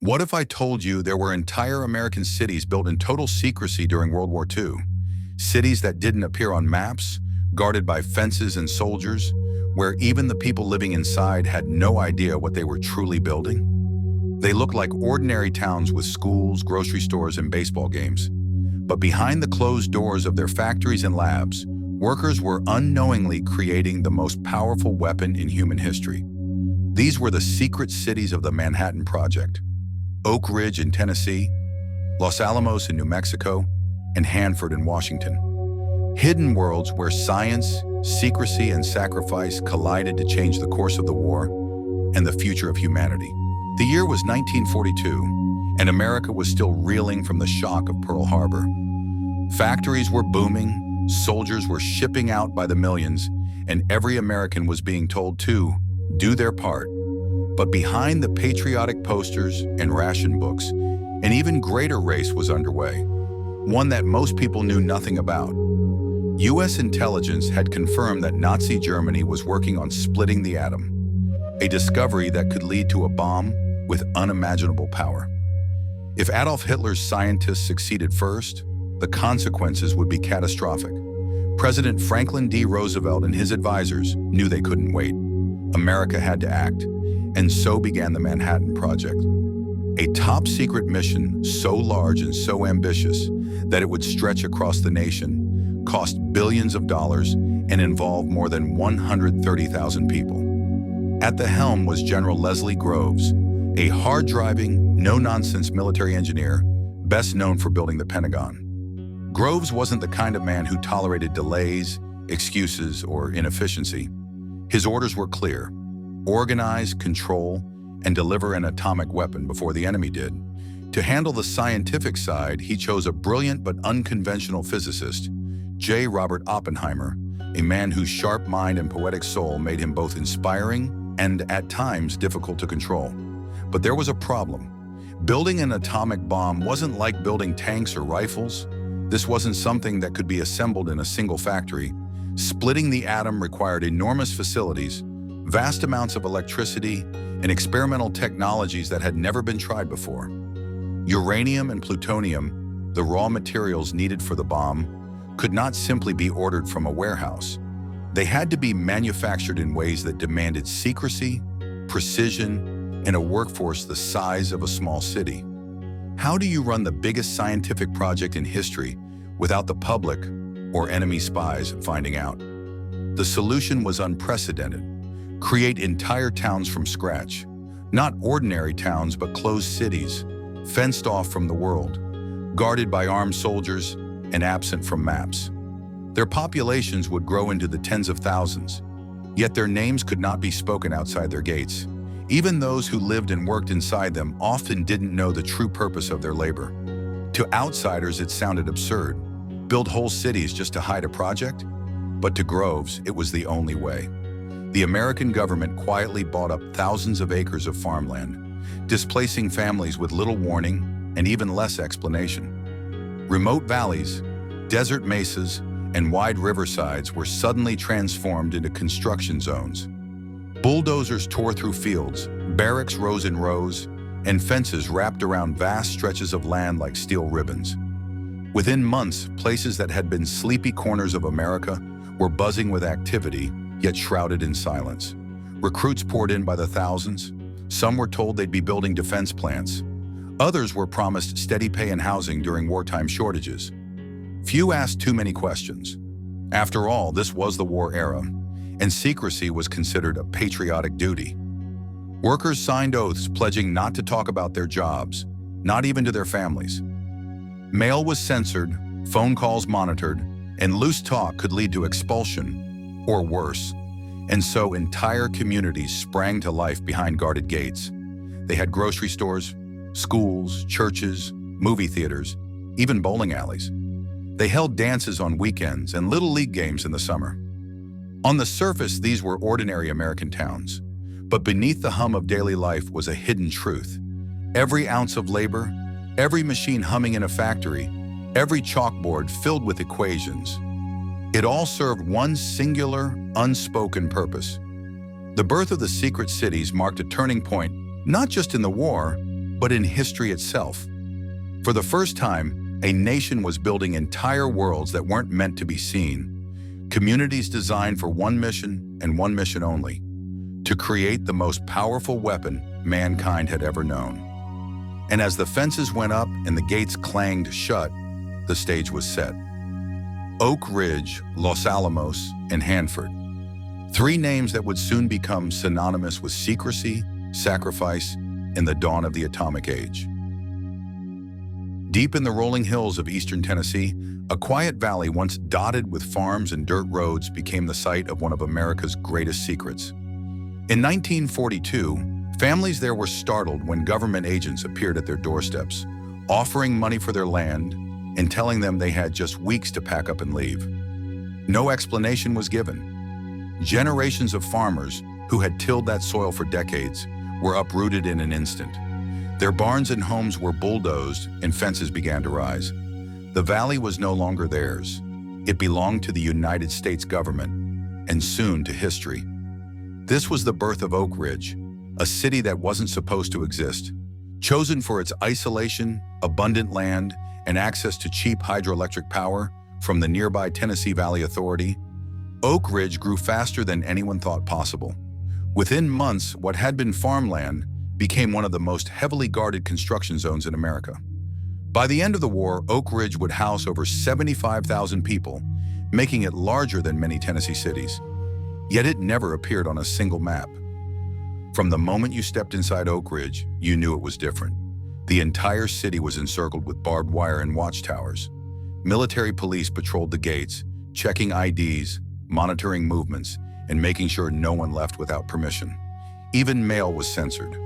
What if I told you there were entire American cities built in total secrecy during World War II? Cities that didn't appear on maps, guarded by fences and soldiers, where even the people living inside had no idea what they were truly building? They looked like ordinary towns with schools, grocery stores, and baseball games. But behind the closed doors of their factories and labs, workers were unknowingly creating the most powerful weapon in human history. These were the secret cities of the Manhattan Project: Oak Ridge in Tennessee, Los Alamos in New Mexico, and Hanford in Washington. Hidden worlds where science, secrecy, and sacrifice collided to change the course of the war and the future of humanity. The year was 1942, and America was still reeling from the shock of Pearl Harbor. Factories were booming, soldiers were shipping out by the millions, and every American was being told to do their part. But behind the patriotic posters and ration books, an even greater race was underway, one that most people knew nothing about. U.S. intelligence had confirmed that Nazi Germany was working on splitting the atom, a discovery that could lead to a bomb with unimaginable power. If Adolf Hitler's scientists succeeded first, the consequences would be catastrophic. President Franklin D. Roosevelt and his advisors knew they couldn't wait. America had to act, and so began the Manhattan Project. A top-secret mission so large and so ambitious that it would stretch across the nation, cost billions of dollars, and involve more than 130,000 people. At the helm was General Leslie Groves, a hard-driving, no-nonsense military engineer, best known for building the Pentagon. Groves wasn't the kind of man who tolerated delays, excuses, or inefficiency. His orders were clear: organize, control, and deliver an atomic weapon before the enemy did. To handle the scientific side, he chose a brilliant but unconventional physicist, J. Robert Oppenheimer, a man whose sharp mind and poetic soul made him both inspiring and, at times, difficult to control. But there was a problem. Building an atomic bomb wasn't like building tanks or rifles. This wasn't something that could be assembled in a single factory. Splitting the atom required enormous facilities, vast amounts of electricity, and experimental technologies that had never been tried before. Uranium and plutonium, the raw materials needed for the bomb, could not simply be ordered from a warehouse. They had to be manufactured in ways that demanded secrecy, precision, and a workforce the size of a small city. How do you run the biggest scientific project in history without the public or enemy spies finding out? The solution was unprecedented: create entire towns from scratch. Not ordinary towns, but closed cities, fenced off from the world, guarded by armed soldiers, and absent from maps. Their populations would grow into the tens of thousands, yet their names could not be spoken outside their gates. Even those who lived and worked inside them often didn't know the true purpose of their labor. To outsiders, it sounded absurd. Build whole cities just to hide a project? But to Groves, it was the only way. The American government quietly bought up thousands of acres of farmland, displacing families with little warning and even less explanation. Remote valleys, desert mesas, and wide riversides were suddenly transformed into construction zones. Bulldozers tore through fields, barracks rose in rows, and fences wrapped around vast stretches of land like steel ribbons. Within months, places that had been sleepy corners of America were buzzing with activity, yet shrouded in silence. Recruits poured in by the thousands. Some were told they'd be building defense plants. Others were promised steady pay and housing during wartime shortages. Few asked too many questions. After all, this was the war era, and secrecy was considered a patriotic duty. Workers signed oaths pledging not to talk about their jobs, not even to their families. Mail was censored, phone calls monitored, and loose talk could lead to expulsion, or worse. And so entire communities sprang to life behind guarded gates. They had grocery stores, schools, churches, movie theaters, even bowling alleys. They held dances on weekends and little league games in the summer. On the surface, these were ordinary American towns, but beneath the hum of daily life was a hidden truth. Every ounce of labor, every machine humming in a factory, every chalkboard filled with equations. It all served one singular, unspoken purpose. The birth of the secret cities marked a turning point, not just in the war, but in history itself. For the first time, a nation was building entire worlds that weren't meant to be seen, communities designed for one mission and one mission only: to create the most powerful weapon mankind had ever known. And as the fences went up and the gates clanged shut, the stage was set. Oak Ridge, Los Alamos, and Hanford. Three names that would soon become synonymous with secrecy, sacrifice, and the dawn of the atomic age. Deep in the rolling hills of eastern Tennessee, a quiet valley once dotted with farms and dirt roads became the site of one of America's greatest secrets. In 1942, families there were startled when government agents appeared at their doorsteps, offering money for their land and telling them they had just weeks to pack up and leave. No explanation was given. Generations of farmers who had tilled that soil for decades were uprooted in an instant. Their barns and homes were bulldozed and fences began to rise. The valley was no longer theirs. It belonged to the United States government, and soon to history. This was the birth of Oak Ridge, a city that wasn't supposed to exist. Chosen for its isolation, abundant land, and access to cheap hydroelectric power from the nearby Tennessee Valley Authority, Oak Ridge grew faster than anyone thought possible. Within months, what had been farmland became one of the most heavily guarded construction zones in America. By the end of the war, Oak Ridge would house over 75,000 people, making it larger than many Tennessee cities. Yet it never appeared on a single map. From the moment you stepped inside Oak Ridge, you knew it was different. The entire city was encircled with barbed wire and watchtowers. Military police patrolled the gates, checking IDs, monitoring movements, and making sure no one left without permission. Even mail was censored.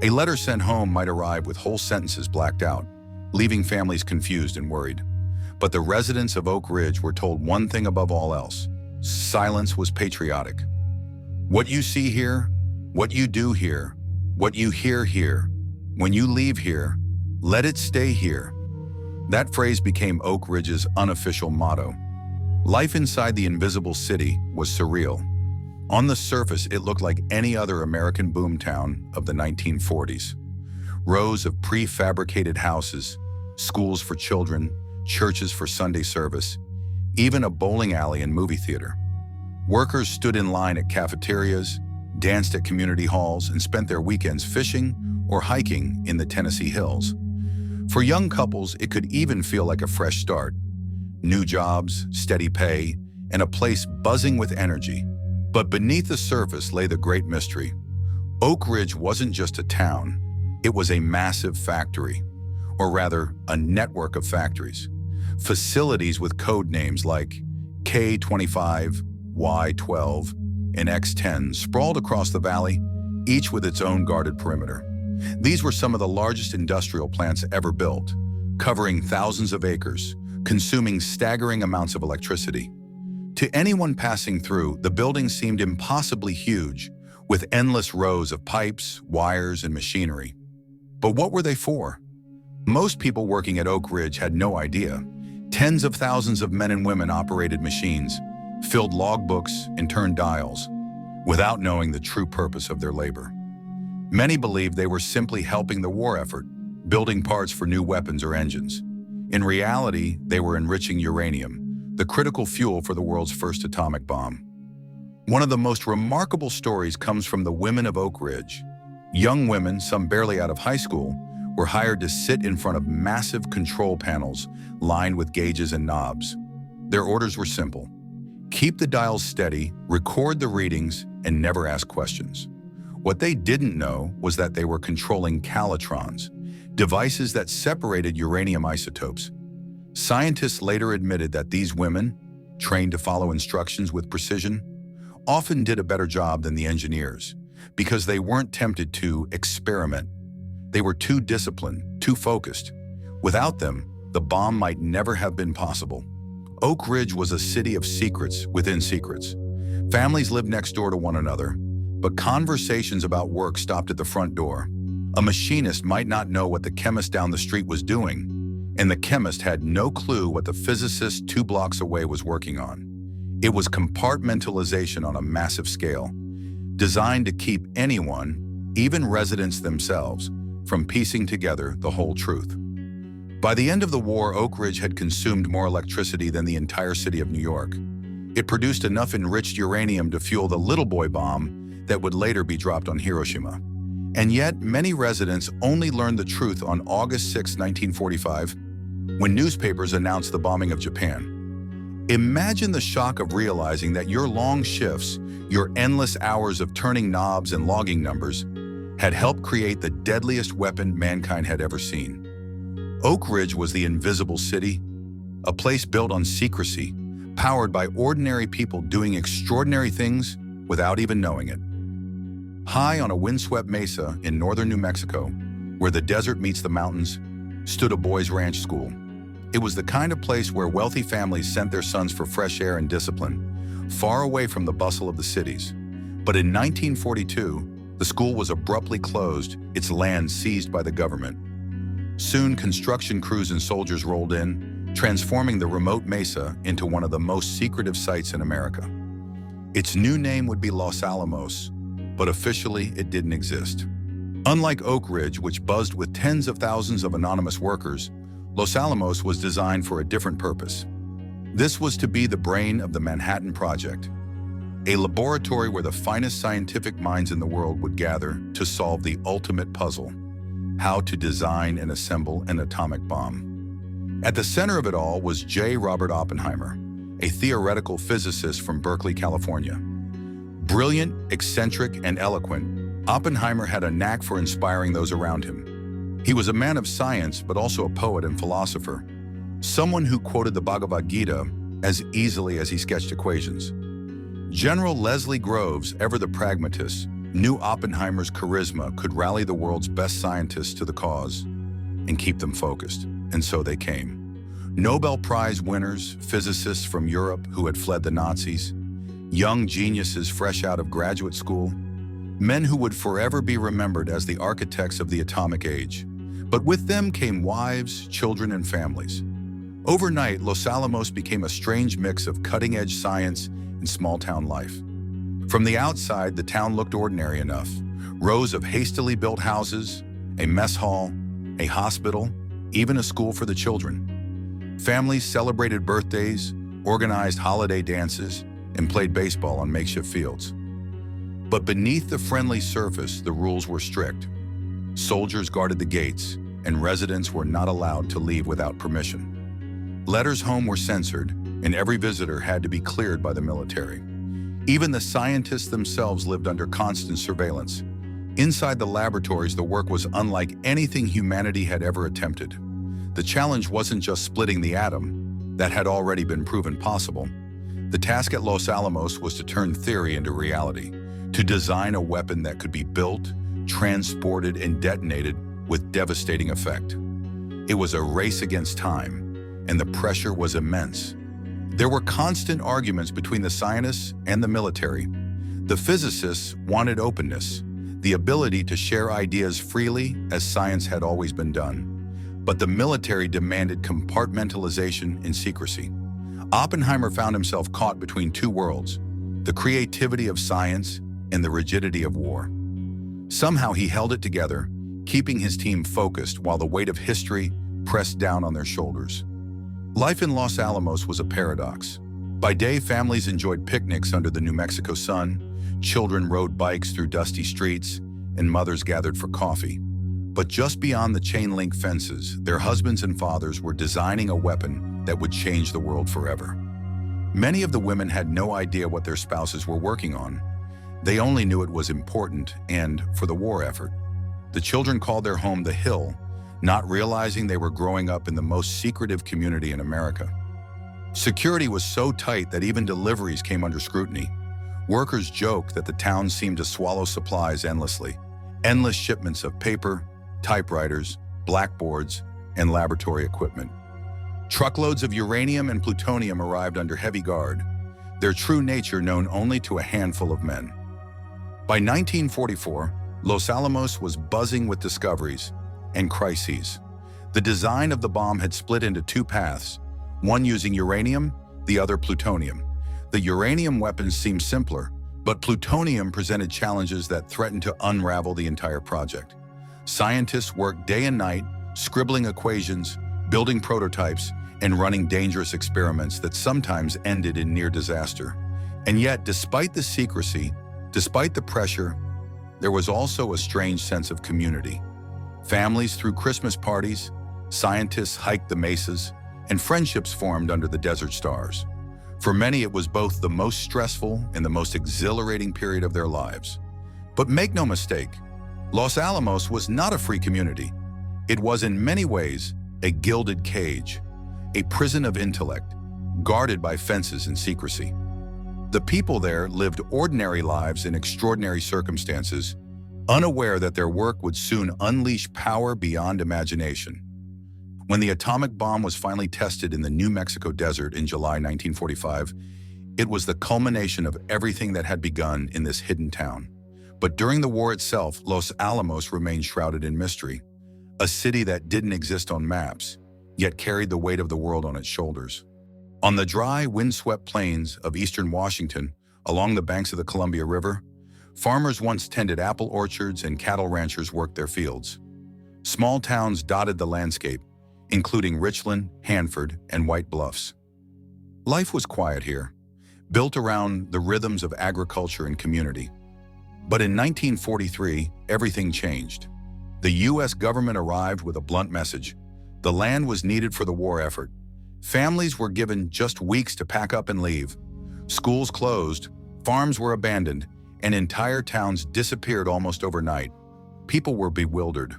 A letter sent home might arrive with whole sentences blacked out, leaving families confused and worried. But the residents of Oak Ridge were told one thing above all else: silence was patriotic. What you see here, what you do here, what you hear here, when you leave here, let it stay here. That phrase became Oak Ridge's unofficial motto. Life inside the invisible city was surreal. On the surface, it looked like any other American boomtown of the 1940s. Rows of prefabricated houses, schools for children, churches for Sunday service, even a bowling alley and movie theater. Workers stood in line at cafeterias, danced at community halls, and spent their weekends fishing or hiking in the Tennessee hills. For young couples, it could even feel like a fresh start. New jobs, steady pay, and a place buzzing with energy. But beneath the surface lay the great mystery. Oak Ridge wasn't just a town, it was a massive factory, or rather, a network of factories. Facilities with code names like K25, Y12, and X10 sprawled across the valley, each with its own guarded perimeter. These were some of the largest industrial plants ever built, covering thousands of acres, consuming staggering amounts of electricity. To anyone passing through, the buildings seemed impossibly huge, with endless rows of pipes, wires, and machinery. But what were they for? Most people working at Oak Ridge had no idea. Tens of thousands of men and women operated machines, filled logbooks, and turned dials, without knowing the true purpose of their labor. Many believed they were simply helping the war effort, building parts for new weapons or engines. In reality, they were enriching uranium, the critical fuel for the world's first atomic bomb. One of the most remarkable stories comes from the women of Oak Ridge. Young women, some barely out of high school, were hired to sit in front of massive control panels lined with gauges and knobs. Their orders were simple: keep the dials steady, record the readings, and never ask questions. What they didn't know was that they were controlling calatrons, devices that separated uranium isotopes. Scientists later admitted that these women, trained to follow instructions with precision, often did a better job than the engineers because they weren't tempted to experiment. They were too disciplined, too focused. Without them, the bomb might never have been possible. Oak Ridge was a city of secrets within secrets. Families lived next door to one another, but conversations about work stopped at the front door. A machinist might not know what the chemist down the street was doing, and the chemist had no clue what the physicist 2 blocks away was working on. It was compartmentalization on a massive scale, designed to keep anyone, even residents themselves, from piecing together the whole truth. By the end of the war, Oak Ridge had consumed more electricity than the entire city of New York. It produced enough enriched uranium to fuel the little boy bomb that would later be dropped on Hiroshima. And yet, many residents only learned the truth on August 6, 1945, when newspapers announced the bombing of Japan. Imagine the shock of realizing that your long shifts, your endless hours of turning knobs and logging numbers, had helped create the deadliest weapon mankind had ever seen. Oak Ridge was the invisible city, a place built on secrecy, powered by ordinary people doing extraordinary things without even knowing it. High on a windswept mesa in northern New Mexico, where the desert meets the mountains, stood a boys' ranch school. It was the kind of place where wealthy families sent their sons for fresh air and discipline, far away from the bustle of the cities. But in 1942, the school was abruptly closed, its land seized by the government. Soon, construction crews and soldiers rolled in, transforming the remote mesa into one of the most secretive sites in America. Its new name would be Los Alamos, but officially it didn't exist. Unlike Oak Ridge, which buzzed with tens of thousands of anonymous workers, Los Alamos was designed for a different purpose. This was to be the brain of the Manhattan Project, a laboratory where the finest scientific minds in the world would gather to solve the ultimate puzzle: how to design and assemble an atomic bomb. At the center of it all was J. Robert Oppenheimer, a theoretical physicist from Berkeley, California. Brilliant, eccentric, and eloquent, Oppenheimer had a knack for inspiring those around him. He was a man of science, but also a poet and philosopher, someone who quoted the Bhagavad Gita as easily as he sketched equations. General Leslie Groves, ever the pragmatist, knew Oppenheimer's charisma could rally the world's best scientists to the cause and keep them focused, and so they came. Nobel Prize winners, physicists from Europe who had fled the Nazis, young geniuses fresh out of graduate school, men who would forever be remembered as the architects of the atomic age. But with them came wives, children, and families. Overnight, Los Alamos became a strange mix of cutting-edge science and small-town life. From the outside, the town looked ordinary enough. Rows of hastily built houses, a mess hall, a hospital, even a school for the children. Families celebrated birthdays, organized holiday dances, and played baseball on makeshift fields. But beneath the friendly surface, the rules were strict. Soldiers guarded the gates, and residents were not allowed to leave without permission. Letters home were censored, and every visitor had to be cleared by the military. Even the scientists themselves lived under constant surveillance. Inside the laboratories, the work was unlike anything humanity had ever attempted. The challenge wasn't just splitting the atom, that had already been proven possible. The task at Los Alamos was to turn theory into reality, to design a weapon that could be built, transported, and detonated with devastating effect. It was a race against time, and the pressure was immense. There were constant arguments between the scientists and the military. The physicists wanted openness, the ability to share ideas freely as science had always been done. But the military demanded compartmentalization and secrecy. Oppenheimer found himself caught between two worlds, the creativity of science and the rigidity of war. Somehow he held it together, keeping his team focused while the weight of history pressed down on their shoulders. Life in Los Alamos was a paradox. By day, families enjoyed picnics under the New Mexico sun, children rode bikes through dusty streets, and mothers gathered for coffee. But just beyond the chain-link fences, their husbands and fathers were designing a weapon that would change the world forever. Many of the women had no idea what their spouses were working on. They only knew it was important and for the war effort. The children called their home the Hill, not realizing they were growing up in the most secretive community in America. Security was so tight that even deliveries came under scrutiny. Workers joked that the town seemed to swallow supplies endlessly. Endless shipments of paper, typewriters, blackboards, and laboratory equipment. Truckloads of uranium and plutonium arrived under heavy guard, their true nature known only to a handful of men. By 1944, Los Alamos was buzzing with discoveries and crises. The design of the bomb had split into two paths, one using uranium, the other plutonium. The uranium weapons seemed simpler, but plutonium presented challenges that threatened to unravel the entire project. Scientists worked day and night, scribbling equations, building prototypes, and running dangerous experiments that sometimes ended in near disaster. And yet, despite the secrecy, despite the pressure, there was also a strange sense of community. Families threw Christmas parties, scientists hiked the mesas, and friendships formed under the desert stars. For many, it was both the most stressful and the most exhilarating period of their lives. But make no mistake, Los Alamos was not a free community. It was in many ways a gilded cage, a prison of intellect, guarded by fences and secrecy. The people there lived ordinary lives in extraordinary circumstances, unaware that their work would soon unleash power beyond imagination. When the atomic bomb was finally tested in the New Mexico desert in July 1945, it was the culmination of everything that had begun in this hidden town. But during the war itself, Los Alamos remained shrouded in mystery, a city that didn't exist on maps, yet carried the weight of the world on its shoulders. On the dry, windswept plains of eastern Washington, along the banks of the Columbia River, farmers once tended apple orchards and cattle ranchers worked their fields. Small towns dotted the landscape, including Richland, Hanford, and White Bluffs. Life was quiet here, built around the rhythms of agriculture and community. But in 1943, everything changed. The U.S. government arrived with a blunt message. The land was needed for the war effort. Families were given just weeks to pack up and leave. Schools closed, farms were abandoned, and entire towns disappeared almost overnight. People were bewildered.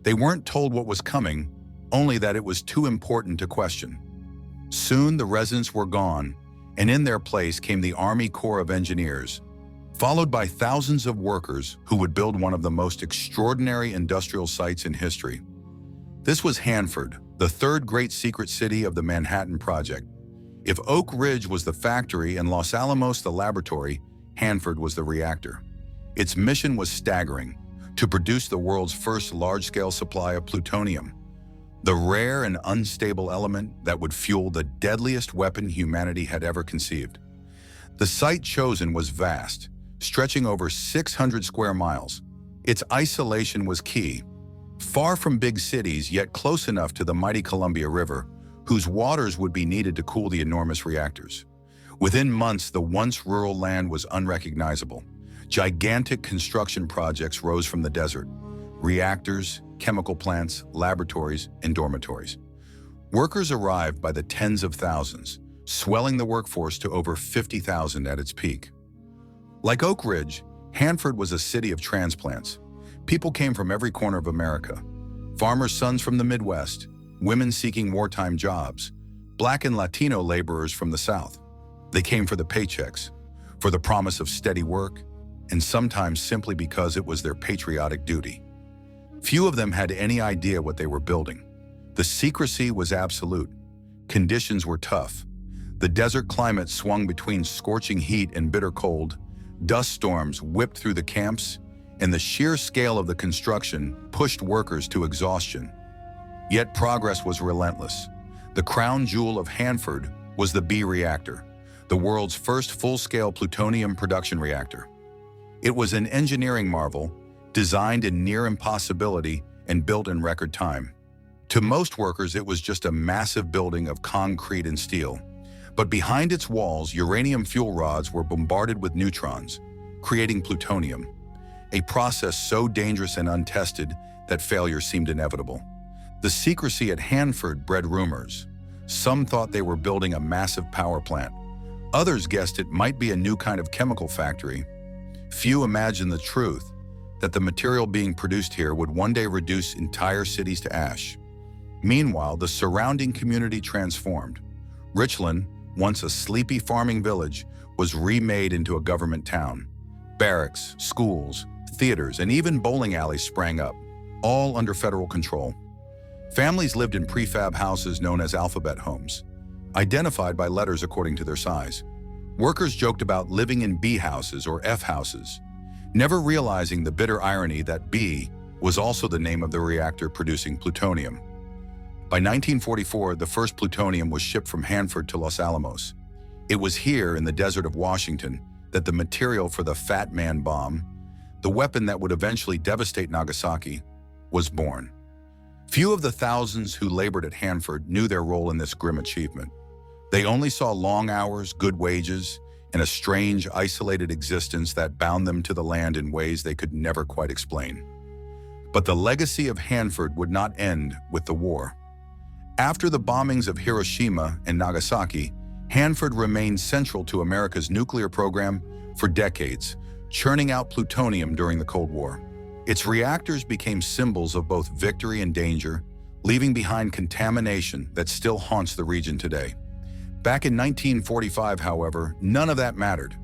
They weren't told what was coming, only that it was too important to question. Soon the residents were gone, and in their place came the Army Corps of Engineers, followed by thousands of workers who would build one of the most extraordinary industrial sites in history. This was Hanford, the third great secret city of the Manhattan Project. If Oak Ridge was the factory and Los Alamos the laboratory, Hanford was the reactor. Its mission was staggering: to produce the world's first large-scale supply of plutonium, the rare and unstable element that would fuel the deadliest weapon humanity had ever conceived. The site chosen was vast, stretching over 600 square miles. Its isolation was key. Far from big cities, yet close enough to the mighty Columbia River, whose waters would be needed to cool the enormous reactors. Within months, the once rural land was unrecognizable. Gigantic construction projects rose from the desert: reactors, chemical plants, laboratories, and dormitories. Workers arrived by the tens of thousands, swelling the workforce to over 50,000 at its peak. Like Oak Ridge, Hanford was a city of transplants. People came from every corner of America. Farmers' sons from the Midwest, women seeking wartime jobs, Black and Latino laborers from the South. They came for the paychecks, for the promise of steady work, and sometimes simply because it was their patriotic duty. Few of them had any idea what they were building. The secrecy was absolute. Conditions were tough. The desert climate swung between scorching heat and bitter cold. Dust storms whipped through the camps, and the sheer scale of the construction pushed workers to exhaustion. Yet progress was relentless. The crown jewel of Hanford was the B reactor, the world's first full-scale plutonium production reactor. It was an engineering marvel, designed in near impossibility and built in record time. To most workers, it was just a massive building of concrete and steel. But behind its walls, uranium fuel rods were bombarded with neutrons, creating plutonium, a process so dangerous and untested that failure seemed inevitable. The secrecy at Hanford bred rumors. Some thought they were building a massive power plant. Others guessed it might be a new kind of chemical factory. Few imagined the truth, that the material being produced here would one day reduce entire cities to ash. Meanwhile, the surrounding community transformed. Richland, once a sleepy farming village, was remade into a government town. Barracks, schools, theaters, and even bowling alleys sprang up, all under federal control. Families lived in prefab houses known as alphabet homes, identified by letters according to their size. Workers joked about living in B houses or F houses, never realizing the bitter irony that B was also the name of the reactor producing plutonium. By 1944, the first plutonium was shipped from Hanford to Los Alamos. It was here in the desert of Washington that the material for the Fat Man bomb, the weapon that would eventually devastate Nagasaki, was born. Few of the thousands who labored at Hanford knew their role in this grim achievement. They only saw long hours, good wages, and a strange, isolated existence that bound them to the land in ways they could never quite explain. But the legacy of Hanford would not end with the war. After the bombings of Hiroshima and Nagasaki, Hanford remained central to America's nuclear program for decades, churning out plutonium during the Cold War. Its reactors became symbols of both victory and danger, leaving behind contamination that still haunts the region today. Back in 1945, however, none of that mattered.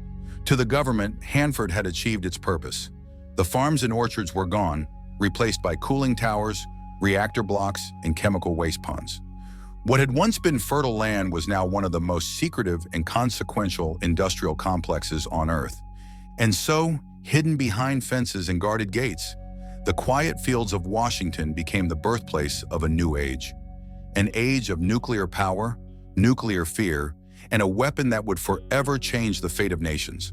To the government, Hanford had achieved its purpose. The farms and orchards were gone, replaced by cooling towers, reactor blocks, and chemical waste ponds. What had once been fertile land was now one of the most secretive and consequential industrial complexes on Earth. And so, hidden behind fences and guarded gates, the quiet fields of Washington became the birthplace of a new age. An age of nuclear power, nuclear fear, and a weapon that would forever change the fate of nations.